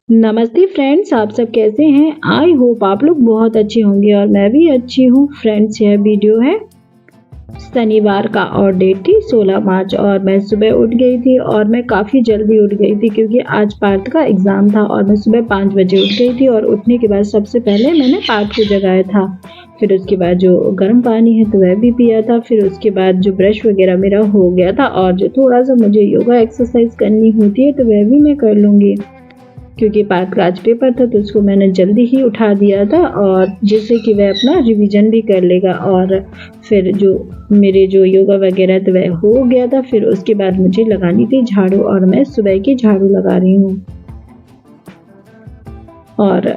नमस्ते फ्रेंड्स, आप सब कैसे हैं? आई होप आप लोग बहुत अच्छे होंगे और मैं भी अच्छी हूँ। फ्रेंड्स, यह वीडियो है शनिवार का और डेट थी 16 मार्च और मैं सुबह उठ गई थी और मैं काफ़ी जल्दी उठ गई थी क्योंकि आज पार्थ का एग्ज़ाम था और मैं सुबह 5 बजे उठ गई थी और उठने के बाद सबसे पहले मैंने पार्थ को जगाया था। फिर उसके बाद जो गर्म पानी है तो वह भी पिया था। फिर उसके बाद जो ब्रश वगैरह मेरा हो गया था और जो थोड़ा-सा मुझे योगा एक्सरसाइज करनी होती है तो वह भी मैं कर लूँगी। क्योंकि पार्थ का आज पेपर था तो उसको मैंने जल्दी ही उठा दिया था और जिससे कि वह अपना रिवीजन भी कर लेगा और फिर जो मेरे जो योगा वगैरह तो वह हो गया था। फिर उसके बाद मुझे लगानी थी झाड़ू और मैं सुबह की झाड़ू लगा रही हूँ और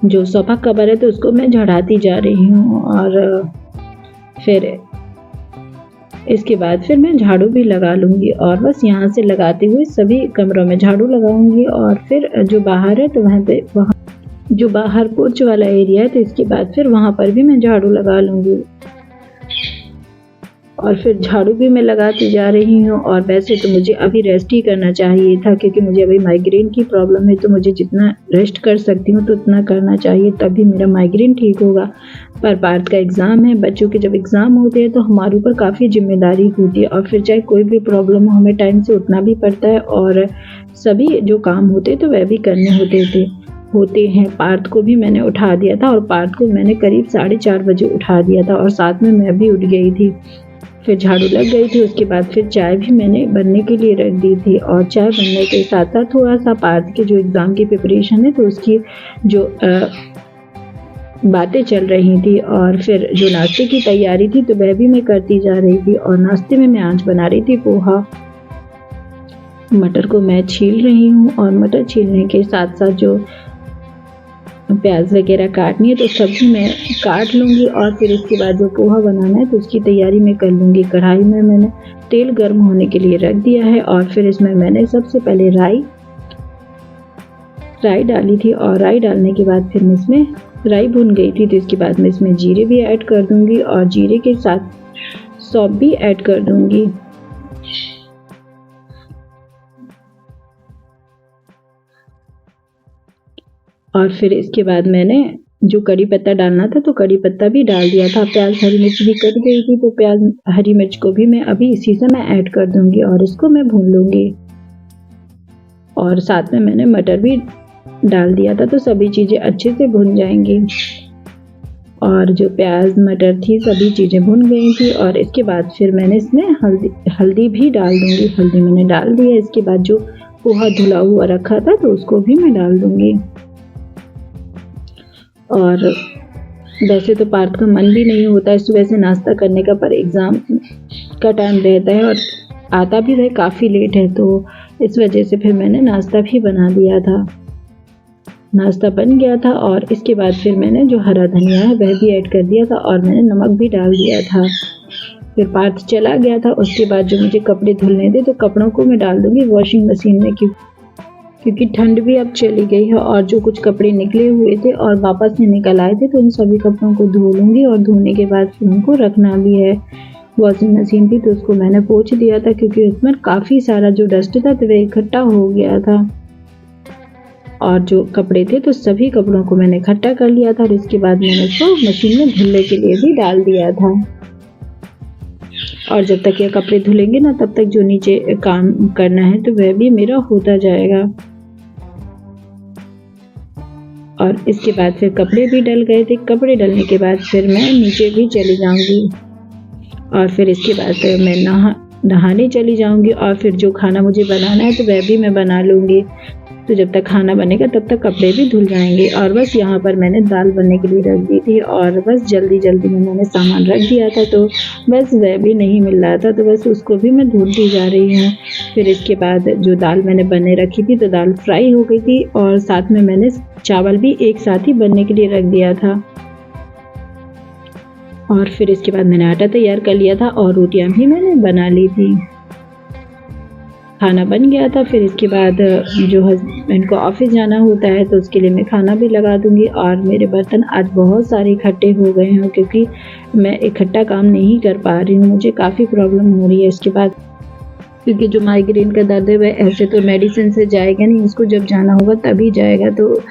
जो सोफा कवर है तो उसको मैं झाड़ाती जा रही हूँ और फिर इसके बाद फिर मैं झाड़ू भी लगा लूँगी और बस यहाँ से लगाते हुए सभी कमरों में झाड़ू लगाऊंगी और फिर जो बाहर है तो वहाँ जो बाहर पोर्च वाला एरिया है तो इसके बाद फिर वहाँ पर भी मैं झाड़ू लगा लूँगी और फिर झाड़ू भी मैं लगाती जा रही हूँ। और वैसे तो मुझे अभी रेस्ट ही करना चाहिए था क्योंकि मुझे अभी माइग्रेन की प्रॉब्लम है तो मुझे जितना रेस्ट कर सकती हूँ तो उतना करना चाहिए, तभी मेरा माइग्रेन ठीक होगा। पर पार्थ का एग्ज़ाम है, बच्चों के जब एग्ज़ाम होते हैं तो हमारे ऊपर काफ़ी जिम्मेदारी होती है और फिर चाहे कोई भी प्रॉब्लम हो हमें टाइम से उठना भी पड़ता है और सभी जो काम होते तो वह भी करने होते हैं। पार्थ को भी मैंने उठा दिया था और पार्थ को मैंने करीब 4:30 बजे उठा दिया था और साथ में मैं भी उठ गई थी। फिर झाड़ू लग गई थी। उसके बाद फिर चाय भी मैंने बनने के लिए रख दी थी और चाय बनने के साथ साथ थोड़ा सा पार्थ के जो एग्ज़ाम की प्रिपरेशन है तो उसकी जो बातें चल रही थी और फिर जो नाश्ते की तैयारी थी तो वह भी मैं करती जा रही थी। और नाश्ते में मैं आज बना रही थी पोहा। मटर को मैं छील रही हूँ और मटर छीलने के साथ साथ जो प्याज वगैरह काटनी है तो सब्जी मैं काट लूँगी और फिर उसके बाद जो पोहा बनाना है तो उसकी तैयारी मैं कर लूँगी। कढ़ाई में मैंने तेल गर्म होने के लिए रख दिया है और फिर इसमें मैंने सबसे पहले राई डाली थी और राई डालने के बाद फिर मैं इसमें राई भुन गई थी तो इसके बाद मैं इसमें जीरे भी ऐड कर दूँगी और जीरे के साथ सौंफ भी ऐड कर दूँगी। और फिर इसके बाद मैंने जो कड़ी पत्ता डालना था तो कड़ी पत्ता भी डाल दिया था। प्याज हरी मिर्च भी कट गई थी तो प्याज हरी मिर्च को भी मैं अभी इसी समय ऐड कर दूंगी और इसको मैं भून लूँगी। और साथ में मैंने मटर भी डाल दिया था तो सभी चीज़ें अच्छे से भुन जाएंगी और जो प्याज मटर थी सभी चीज़ें भुन गई थी। और इसके बाद फिर मैंने इसमें हल्दी भी डाल दूँगी। हल्दी मैंने डाल दी है। इसके बाद जो पोहा धुला हुआ रखा था तो उसको भी मैं डाल दूँगी। और वैसे तो पार्थ का मन भी नहीं होता है सुबह से नाश्ता करने का, पर एग्ज़ाम का टाइम रहता है और आता भी वह काफ़ी लेट है तो इस वजह से फिर मैंने नाश्ता भी बना दिया था। नाश्ता बन गया था और इसके बाद फिर मैंने जो हरा धनिया है वह भी ऐड कर दिया था और मैंने नमक भी डाल दिया था। फिर पार्थ चला गया था। उसके बाद जो मुझे कपड़े धुलने थे तो कपड़ों को मैं डाल दूँगी वॉशिंग मशीन में क्योंकि ठंड भी अब चली गई है और जो कुछ कपड़े निकले हुए थे और वापस से निकल आए थे तो उन सभी कपड़ों को धो लूँगी और धोने के बाद फिर उनको रखना भी है। वॉशिंग मशीन थी तो उसको मैंने पोंछ दिया था क्योंकि उसमें काफ़ी सारा जो डस्ट था तो वह इकट्ठा हो गया था और जो कपड़े थे तो सभी कपड़ों को मैंने इकट्ठा कर लिया था और इसके बाद मैंने उसको मशीन में धुलने के लिए भी डाल दिया था। और जब तक ये कपड़े धुलेंगे ना तब तक जो नीचे काम करना है तो वह भी मेरा होता जाएगा। और इसके बाद फिर कपड़े भी डल गए थे। कपड़े डलने के बाद फिर मैं नीचे भी चली जाऊंगी और फिर इसके बाद फिर मैं नहाने चली जाऊंगी और फिर जो खाना मुझे बनाना है तो वह भी मैं बना लूँगी। तो जब तक खाना बनेगा तब तक कपड़े भी धुल जाएंगे। और बस यहाँ पर मैंने दाल बनने के लिए रख दी थी और बस जल्दी में मैंने सामान रख दिया था तो बस वह भी नहीं मिल रहा था तो बस उसको भी मैं ढूंढती जा रही हूँ। फिर इसके बाद जो दाल मैंने बनने रखी थी तो दाल फ्राई हो गई थी और साथ में मैंने चावल भी एक साथ ही बनने के लिए रख दिया था। और फिर इसके बाद मैंने आटा तैयार कर लिया था और रोटियां भी मैंने बना ली थी। खाना बन गया था। फिर इसके बाद जो हस्बैंड को ऑफिस जाना होता है तो उसके लिए मैं खाना भी लगा दूंगी। और मेरे बर्तन आज बहुत सारे इकट्ठे हो गए हैं क्योंकि मैं इकट्ठा काम नहीं कर पा रही हूँ, मुझे काफ़ी प्रॉब्लम हो रही है। इसके बाद क्योंकि जो माइग्रेन का दर्द है वह ऐसे तो मेडिसिन से जाएगा नहीं, इसको जब जाना होगा तभी जाएगा, तो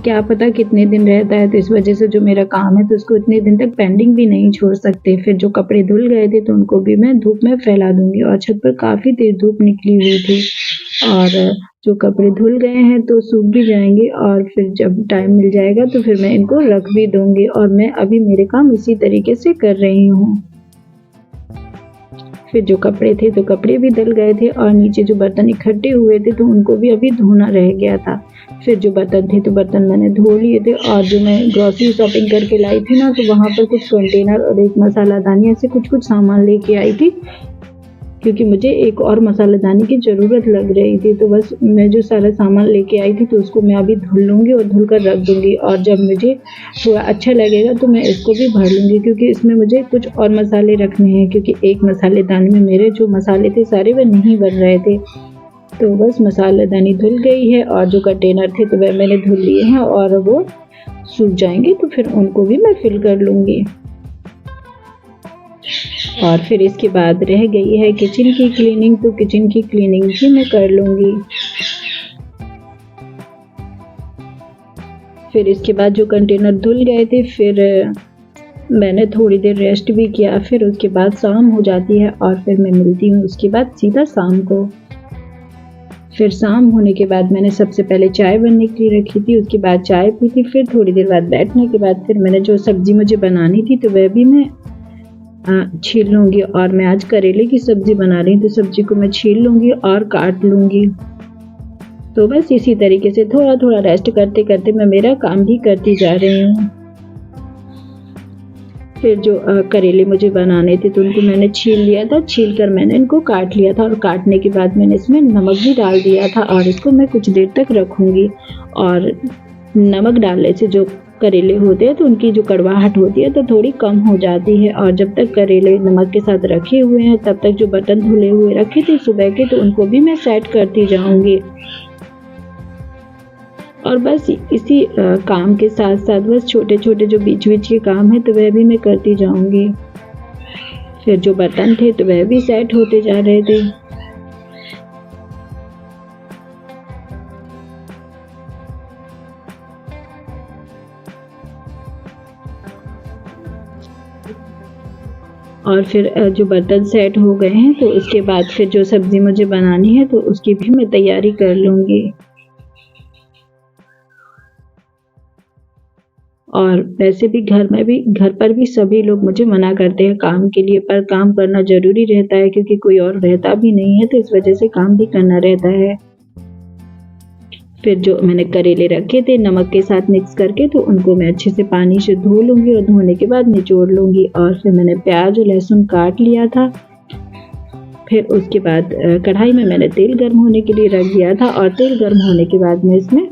क्या पता कितने दिन रहता है। तो इस वजह से जो मेरा काम है तो उसको इतने दिन तक पेंडिंग भी नहीं छोड़ सकते। फिर जो कपड़े धुल गए थे तो उनको भी मैं धूप में फैला दूंगी, और छत पर काफ़ी तेज धूप निकली हुई थी, और जो कपड़े धुल गए हैं तो सूख भी जाएंगे, और फिर जब टाइम मिल जाएगा तो फिर मैं इनको रख भी दूंगी। और मैं अभी मेरे काम इसी तरीके से कर रही हूँ। फिर जो कपड़े थे तो कपड़े भी धुल गए थे, और नीचे जो बर्तन इकट्ठे हुए थे तो उनको भी अभी धोना रह गया था। फिर जो बर्तन थे तो बर्तन मैंने धो लिए थे, और जो मैं ग्रॉसरी शॉपिंग करके लाई थी ना, तो वहाँ पर कुछ कंटेनर और एक मसालादानी ऐसे कुछ सामान लेके आई थी, क्योंकि मुझे एक और मसालादानी की ज़रूरत लग रही थी। तो बस मैं जो सारा सामान लेके आई थी तो उसको मैं अभी धुल लूँगी और धुल कर रख दूँगी, और जब मुझे थोड़ा अच्छा लगेगा तो मैं इसको भी भर लूँगी, क्योंकि इसमें मुझे कुछ और मसाले रखने हैं, क्योंकि एक मसालेदानी में मेरे जो मसाले थे सारे वह नहीं भर रहे थे। तो बस मसालेदानी धुल गई है, और जो कंटेनर थे तो वह मैंने धुल लिए हैं, और वो सूख जाएंगे तो फिर उनको भी मैं फिल कर लूँगी। और फिर इसके बाद रह गई है किचन की क्लीनिंग, तो किचन की क्लीनिंग भी मैं कर लूँगी। फिर इसके बाद जो कंटेनर धुल गए थे फिर मैंने थोड़ी देर रेस्ट भी किया। फिर उसके बाद शाम हो जाती है, और फिर मैं मिलती हूँ उसके बाद सीधा शाम को। फिर शाम होने के बाद मैंने सबसे पहले चाय बनने के लिए रखी थी, उसके बाद चाय पी थी। फिर थोड़ी देर बाद बैठने के बाद फिर मैंने जो सब्ज़ी मुझे बनानी थी तो वह भी मैं छील लूँगी, और मैं आज करेले की सब्ज़ी बना रही हूँ, तो सब्ज़ी को मैं छील लूँगी और काट लूँगी। तो बस इसी तरीके से थोड़ा थोड़ा रेस्ट करते करते मैं मेरा काम भी करती जा रही हूँ। फिर जो करेले मुझे बनाने थे तो उनको मैंने छील लिया था, छील कर मैंने इनको काट लिया था, और काटने के बाद मैंने इसमें नमक भी डाल दिया था, और इसको मैं कुछ देर तक रखूँगी। और नमक डालने से जो करेले होते हैं तो उनकी जो कड़वाहट होती है तो थोड़ी कम हो जाती है। और जब तक करेले नमक के साथ रखे हुए हैं तब तक जो बर्तन धुले हुए रखे थे सुबह के तो उनको भी मैं सेट करती जाऊंगी। और बस इसी काम के साथ साथ बस छोटे छोटे जो बीच बीच के काम है तो वह भी मैं करती जाऊंगी। फिर जो बर्तन थे तो वह भी सेट होते जा रहे थे। और फिर जो बर्तन सेट हो गए हैं तो उसके बाद फिर जो सब्ज़ी मुझे बनानी है तो उसकी भी मैं तैयारी कर लूँगी। और वैसे भी घर पर भी सभी लोग मुझे मना करते हैं काम के लिए, पर काम करना ज़रूरी रहता है क्योंकि कोई और रहता भी नहीं है, तो इस वजह से काम भी करना रहता है। फिर जो मैंने करेले रखे थे नमक के साथ मिक्स करके तो उनको मैं अच्छे से पानी से धो लूँगी, और धोने के बाद निचोड़ लूँगी। और फिर मैंने प्याज और लहसुन काट लिया था। फिर उसके बाद कढ़ाई में मैंने तेल गर्म होने के लिए रख दिया था, और तेल गर्म होने के बाद मैं इसमें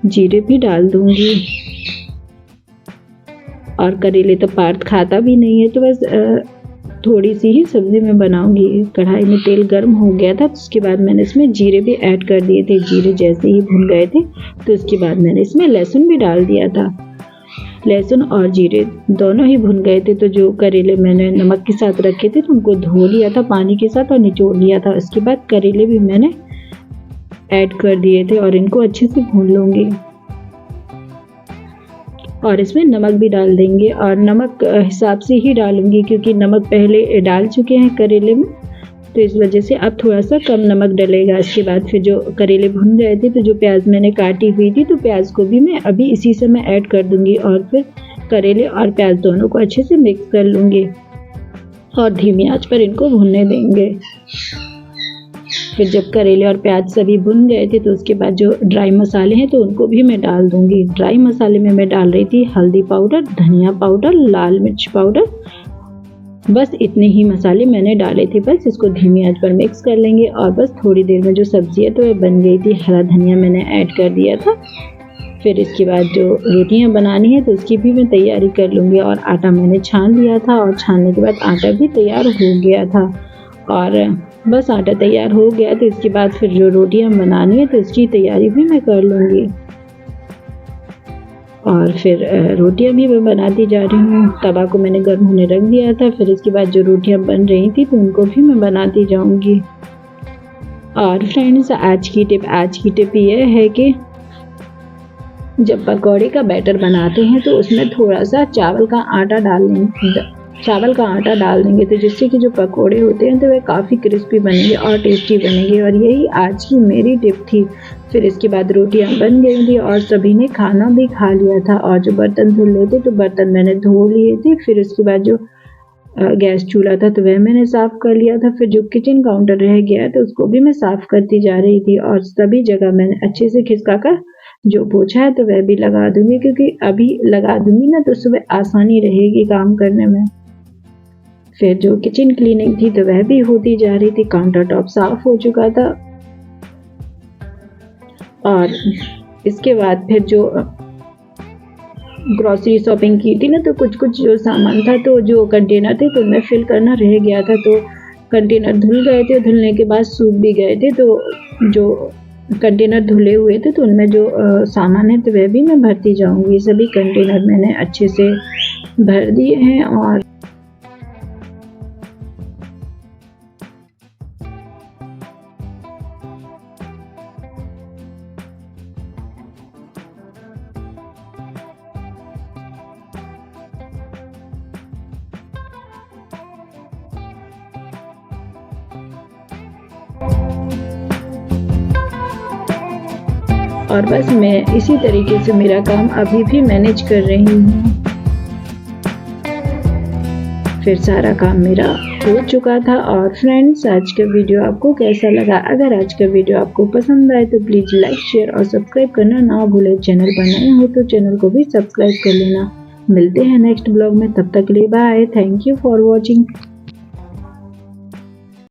जीरे भी डाल दूँगी। और करेले तो पार्थ खाता भी नहीं है, तो बस थोड़ी सी ही सब्ज़ी मैं बनाऊंगी। कढ़ाई में तेल गर्म हो गया था तो उसके बाद मैंने इसमें जीरे भी ऐड कर दिए थे। जीरे जैसे ही भुन गए थे तो उसके बाद मैंने इसमें लहसुन भी डाल दिया था। लहसुन और जीरे दोनों ही भुन गए थे तो जो करेले मैंने नमक के साथ रखे थे तो उनको धो लिया था पानी के साथ और निचोड़ लिया था। उसके बाद करेले भी मैंने ऐड कर दिए थे और इनको अच्छे से भून लूँगी। और इसमें नमक भी डाल देंगे, और नमक हिसाब से ही डालूंगी क्योंकि नमक पहले डाल चुके हैं करेले में, तो इस वजह से अब थोड़ा सा कम नमक डलेगा। इसके बाद फिर जो करेले भुन गए थे तो जो प्याज मैंने काटी हुई थी तो प्याज को भी मैं अभी इसी समय ऐड कर दूंगी, और फिर करेले और प्याज दोनों को अच्छे से मिक्स कर लूँगी और धीमी आंच पर इनको भुनने देंगे। फिर जब करेले और प्याज सभी भुन गए थे तो उसके बाद जो ड्राई मसाले हैं तो उनको भी मैं डाल दूंगी। ड्राई मसाले में मैं डाल रही थी हल्दी पाउडर, धनिया पाउडर, लाल मिर्च पाउडर, बस इतने ही मसाले मैंने डाले थे। बस इसको धीमी आंच पर मिक्स कर लेंगे और बस थोड़ी देर में जो सब्ज़ी है तो वह बन गई थी। हरा धनिया मैंने ऐड कर दिया था। फिर इसके बाद जो रोटियां बनानी है तो उसकी भी मैं तैयारी कर लूँगी। और आटा मैंने छान लिया था और छानने के बाद आटा भी तैयार हो गया था। और बस आटा तैयार हो गया तो इसके बाद फिर जो रोटियां बनानी है तो उसकी तैयारी भी मैं कर लूँगी। और फिर रोटियां भी मैं बनाती जा रही हूँ। तवा को मैंने गर्म होने रख दिया था। फिर इसके बाद जो रोटियां बन रही थी तो उनको भी मैं बनाती जाऊँगी। और फ्रेंड्स, आज की टिप ये है कि जब पकौड़े का बैटर बनाते हैं तो उसमें थोड़ा सा चावल का आटा डाल देंगे तो जिससे कि जो पकोड़े होते हैं तो वे काफ़ी क्रिस्पी बनेंगे और टेस्टी बनेंगे। और यही आज की मेरी टिप थी। फिर इसके बाद रोटियां बन गई थी और सभी ने खाना भी खा लिया था। और जो बर्तन धुल थे तो बर्तन मैंने धो लिए थे। फिर उसके बाद जो गैस चूल्हा था तो वह मैंने साफ़ कर लिया था। फिर जो किचन काउंटर रह गया तो उसको भी मैं साफ़ करती जा रही थी। और सभी जगह मैंने अच्छे से खिसका कर जो पोछा है तो वह भी लगा दूंगी, क्योंकि अभी लगा दूंगी ना तो सुबह आसानी रहेगी काम करने में। फिर जो किचन क्लीनिंग थी तो वह भी होती जा रही थी। काउंटर टॉप साफ हो चुका था। और इसके बाद फिर जो ग्रॉसरी शॉपिंग की थी ना तो कुछ जो सामान था तो जो कंटेनर थे तो उनमें फिल करना रह गया था। तो कंटेनर धुल गए थे, धुलने के बाद सूख भी गए थे। तो जो कंटेनर धुले हुए थे तो उनमें जो सामान है तो वह भी मैं भरती जाऊंगी। सभी कंटेनर मैंने अच्छे से भर दिए हैं। और बस मैं इसी तरीके से मेरा काम अभी भी मैनेज कर रही हूँ। फिर सारा काम मेरा हो चुका था। और फ्रेंड्स, आज का वीडियो आपको कैसा लगा? अगर आज का वीडियो आपको पसंद आए तो प्लीज़ लाइक, शेयर और सब्सक्राइब करना ना भूलें। चैनल पर नए हो तो चैनल को भी सब्सक्राइब कर लेना। मिलते हैं नेक्स्ट ब्लॉग में, तब तक के लिए bye. Thank you for watching.